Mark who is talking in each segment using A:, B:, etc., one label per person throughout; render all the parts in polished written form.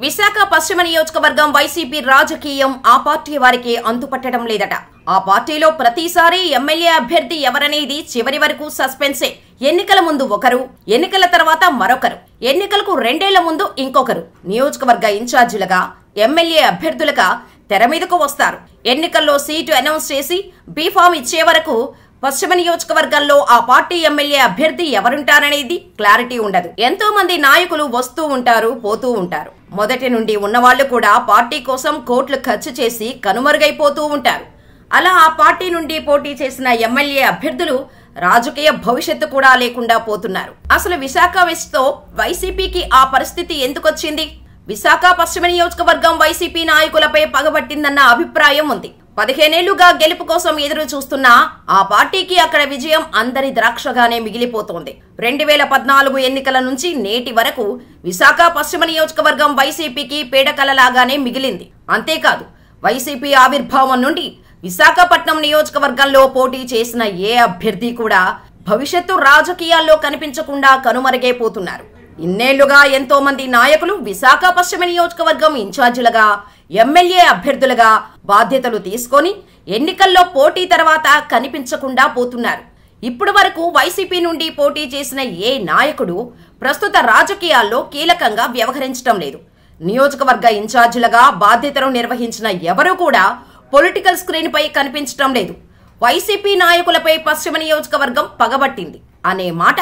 A: విశాఖ పశ్చిమ నియోజకవర్గం వైసీపీ రాజకీయం ఆ పార్టీ వారికి అంతుపట్టడం లేదట. ఆ పార్టీలో ప్రతిసారి ఎమ్మెల్యే అభ్యర్థి ఎవరనేది చివరి వరకు సస్పెన్సే. ఎన్నికల ముందు ఒకరు, ఎన్నికల తర్వాత మరొకరు, ఎన్నికలకు 2 ఏళ్ల ముందు ఇంకొకరు నియోజకవర్గ ఇన్ఛార్జీలుగా, ఎమ్మెల్యే అభ్యర్థులుగా తెర మీదకు వస్తారు. ఎన్నికల్లో సీటు అనౌన్స్ చేసి బీఫామ్ ఇచ్చే వరకు పశ్చిమ నియోజకవర్గంలో ఆ పార్టీ ఎమ్మెల్యే అభ్యర్థి ఎవరుంటారనేది క్లారిటీ ఉండదు. ఎంతో మంది నాయకులు వస్తూ ఉంటారు, పోతూ ఉంటారు. మొదటి నుండి ఉన్నవాళ్లు కూడా పార్టీ కోసం కోట్లు ఖర్చు చేసి కనుమరుగైపోతూ ఉంటారు. అలా ఆ పార్టీ నుండి పోటీ చేసిన ఎమ్మెల్యే అభ్యర్థులు రాజకీయ భవిష్యత్తు కూడా లేకుండా పోతున్నారు. అసలు విశాఖ వెస్ట్ తో వైసీపీకి ఆ పరిస్థితి ఎందుకొచ్చింది? విశాఖ పశ్చిమ నియోజకవర్గం వైసీపీ నాయకులపై పగబట్టిందన్న అభిప్రాయం ఉంది. 15 ఏళ్లుగా గెలుపు కోసం ఎదురు చూస్తున్న ఆ పార్టీకి అక్కడ విజయం అందరి ద్రాక్షగానే మిగిలిపోతోంది. 2014 ఎన్నికల నుంచి నేటి వరకు విశాఖ పశ్చిమ నియోజకవర్గం వైసీపీకి పీడకలలాగానే మిగిలింది. అంతేకాదు, వైసీపీ ఆవిర్భావం నుండి విశాఖపట్నం నియోజకవర్గంలో పోటీ చేసిన ఏ అభ్యర్థి కూడా భవిష్యత్తు రాజకీయాల్లో కనిపించకుండా కనుమరుగైపోతున్నారు. ఇన్నేళ్లుగా ఎంతో మంది నాయకులు విశాఖ పశ్చిమ నియోజకవర్గం ఇన్ఛార్జీలుగా, ఎమ్మెల్యే అభ్యర్థులుగా బాధ్యతలు తీసుకొని ఎన్నికల్లో పోటీ తర్వాత కనిపించకుండా పోతున్నారు. ఇప్పటి వరకు వైసీపీ నుండి పోటీ చేసిన ఏ నాయకుడు ప్రస్తుత రాజకీయాల్లో కీలకంగా వ్యవహరించడం లేదు. నియోజకవర్గ ఇన్ఛార్జీలుగా బాధ్యతలు నిర్వహించిన ఎవరూ కూడా పొలిటికల్ స్క్రీన్ పై కనిపించడం లేదు. వైసీపీ నాయకులపై పశ్చిమ నియోజకవర్గం పగబట్టింది అనే మాట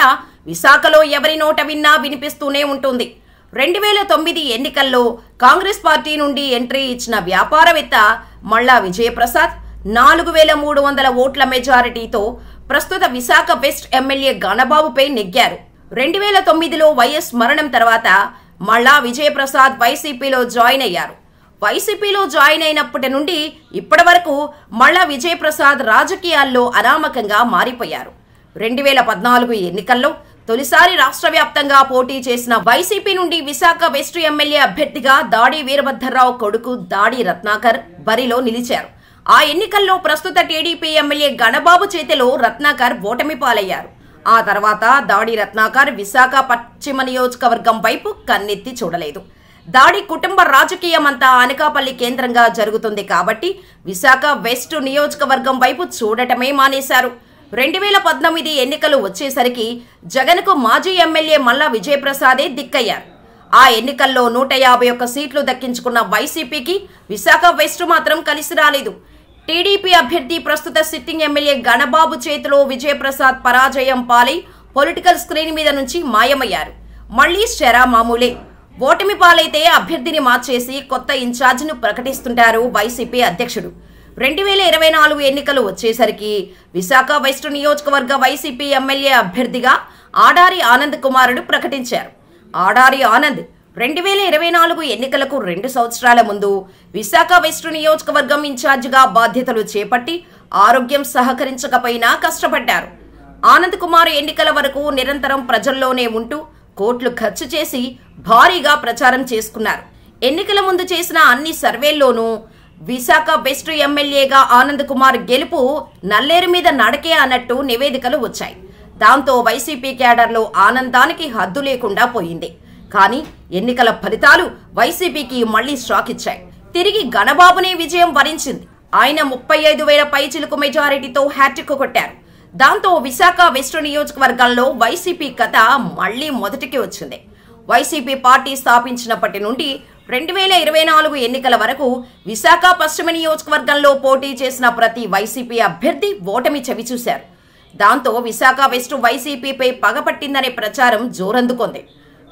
A: విశాఖలో ఎవరి నోట విన్నా వినిపిస్తూనే ఉంటుంది. 2009 ఎన్నికల్లో కాంగ్రెస్ పార్టీ నుండి ఎంట్రీ ఇచ్చిన వ్యాపారవేత్త మల్లా విజయప్రసాద్ 4300 ఓట్ల మెజారిటీతో ప్రస్తుత విశాఖ వెస్ట్ ఎమ్మెల్యే గణబాబుపై నెగ్గారు. 2009లో వైఎస్ మరణం తర్వాత మల్లా విజయప్రసాద్ వైసీపీలో జాయిన్ అయ్యారు. వైసీపీలో జాయిన్ అయినప్పటి నుండి ఇప్పటి వరకు మల్లా విజయప్రసాద్ రాజకీయాల్లో అనామకంగా మారిపోయారు. 2014 ఎన్నికల్లో తొలిసారి రాష్ట్ర వ్యాప్తంగా పోటీ చేసిన వైసీపీ నుండి విశాఖ వెస్ట్ ఎమ్మెల్యే అభ్యర్థిగా దాడి వీరభద్రరావు కొడుకు దాడి రత్నాకర్ బరిలో నిలిచారు. ఆ ఎన్నికల్లో ప్రస్తుత టీడీపీ ఎమ్మెల్యే గణబాబు చేతిలో రత్నాకర్ ఓటమి పాలయ్యారు. ఆ తర్వాత దాడి రత్నాకర్ విశాఖ పశ్చిమ నియోజకవర్గం వైపు కన్నెత్తి చూడలేదు. దాడి కుటుంబ రాజకీయమంతా అనకాపల్లి కేంద్రంగా జరుగుతుంది కాబట్టి విశాఖ వెస్ట్ నియోజకవర్గం వైపు చూడటమే మానేశారు. 2019 ఎన్నికలు వచ్చేసరికి జగన్కు మాజీ ఎమ్మెల్యే మల్లా విజయప్రసాదే దిక్కయ్యారు. ఆ ఎన్నికల్లో 151 సీట్లు దక్కించుకున్న వైసీపీకి విశాఖ వెస్ట్ మాత్రం కలిసి రాలేదు. టీడీపీ అభ్యర్థి ప్రస్తుత సిట్టింగ్ ఎమ్మెల్యే గణబాబు చేతిలో విజయప్రసాద్ పరాజయం పాలై పొలిటికల్ స్క్రీన్ మీద నుంచి మాయమయ్యారు. మళ్లీ శరా మామూలే. ఓటమి పాలైతే అభ్యర్థిని మార్చేసి కొత్త ఇన్ఛార్జిను ప్రకటిస్తుంటారు వైసీపీ అధ్యక్షుడు. 2024 ఎన్నికలు వచ్చేసరికి విశాఖ వెస్ట్ నియోజకవర్గ వైసీపీ ఎమ్మెల్యే అభ్యర్థిగా ఆడారి ఆనంద్ కుమారుడు ప్రకటించారు. ఆడారి ఆనంద్ 2024 ఎన్నికలకు 2 సంవత్సరాల ముందు విశాఖ వెస్ట్ నియోజకవర్గం ఇన్ఛార్జిగా బాధ్యతలు చేపట్టి ఆరోగ్యం సహకరించకపోయినా కష్టపడ్డారు. ఆనంద్ కుమార్ ఎన్నికల వరకు నిరంతరం ప్రజల్లోనే ఉంటూ కోట్లు ఖర్చు చేసి భారీగా ప్రచారం చేసుకున్నారు. ఎన్నికల ముందు చేసిన అన్ని సర్వేల్లోనూ విశాఖ వెస్ట్ ఎమ్మెల్యేగా ఆనంద్ కుమార్ గెలుపు నల్లేరు మీద నడకే అన్నట్టు నివేదికలు వచ్చాయి. దాంతో వైసీపీ క్యాడర్లో ఆనందానికి హద్దు లేకుండా పోయింది. కానీ ఎన్నికల ఫలితాలు వైసీపీకి మళ్లీ షాక్ ఇచ్చాయి. తిరిగి గణబాబునే విజయం వరించింది. ఆయన 35,000 పైచిలుకు మెజారిటీతో హ్యాట్రిక్ కొట్టారు. దాంతో విశాఖ వెస్ట్ నియోజకవర్గంలో వైసీపీ కథ మళ్లీ మొదటికి వచ్చింది. వైసీపీ పార్టీ స్థాపించినప్పటి నుండి 2024 ఎన్నికల వరకు విశాఖ పశ్చిమ నియోజకవర్గంలో పోటీ చేసిన ప్రతి వైసీపీ అభ్యర్థి ఓటమి చవిచూశారు. దాంతో విశాఖ వెస్ట్ వైసీపీపై పగపట్టిందనే ప్రచారం జోరందుకుంది.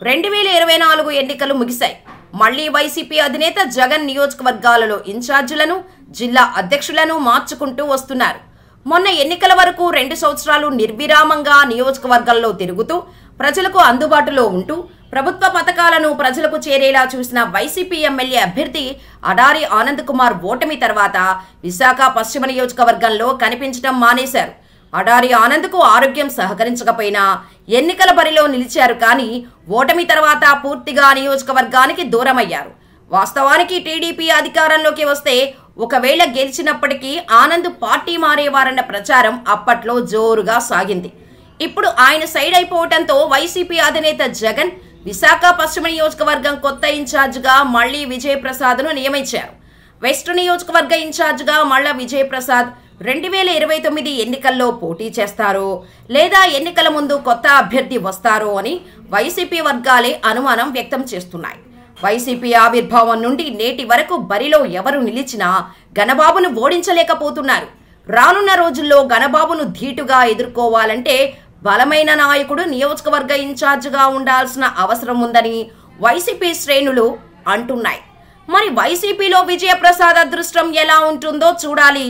A: 2024 ఎన్నికలు ముగిశాయి. మళ్లీ వైసీపీ అధినేత జగన్ నియోజకవర్గాలలో ఇన్ఛార్జీలను, జిల్లా అధ్యక్షులను మార్చుకుంటూ వస్తున్నారు. మొన్న ఎన్నికల వరకు 2 సంవత్సరాలు నిర్విరామంగా నియోజకవర్గంలో తిరుగుతూ ప్రజలకు అందుబాటులో ఉంటూ ప్రభుత్వ పథకాలను ప్రజలకు చేరేలా చూసిన వైసీపీ ఎమ్మెల్యే అభ్యర్థి అడారి ఆనంద్ కుమార్ ఓటమి తర్వాత విశాఖ పశ్చిమ నియోజకవర్గంలో కనిపించడం మానేశారు. అడారి ఆనంద్కు ఆరోగ్యం సహకరించకపోయినా ఎన్నికల బరిలో నిలిచారు. కానీ ఓటమి తర్వాత పూర్తిగా నియోజకవర్గానికి దూరమయ్యారు. వాస్తవానికి టీడీపీ అధికారంలోకి వస్తే ఒకవేళ గెలిచినప్పటికీ ఆనంద్ పార్టీ మారేవారన్న ప్రచారం అప్పట్లో జోరుగా సాగింది. ఇప్పుడు ఆయన సైడ్ అయిపోవడంతో వైసీపీ అధినేత జగన్ విశాఖ పశ్చిమ నియోజకవర్గం కొత్త ఇన్ఛార్జిగా మళ్లీ విజయప్రసాద్ను నియమించారు. వెస్ట్ నియోజకవర్గ ఇన్ఛార్జిగా మళ్ళా విజయప్రసాద్ 2029 ఎన్నికల్లో పోటీ చేస్తారో లేదా ఎన్నికల ముందు కొత్త అభ్యర్థి వస్తారో అని వైసీపీ వర్గాలే అనుమానం వ్యక్తం చేస్తున్నాయి. వైసీపీ ఆవిర్భావం నుండి నేటి వరకు బరిలో ఎవరు నిలిచినా గణబాబును ఓడించలేకపోతున్నారు. రానున్న రోజుల్లో గణబాబును ధీటుగా ఎదుర్కోవాలంటే బలమైన నాయకుడు నియోజకవర్గ ఇన్ఛార్జిగా ఉండాల్సిన అవసరం ఉందని వైసీపీ శ్రేణులు అంటున్నాయి. మరి వైసీపీలో విజయప్రసాద్ అదృష్టం ఎలా ఉంటుందో చూడాలి.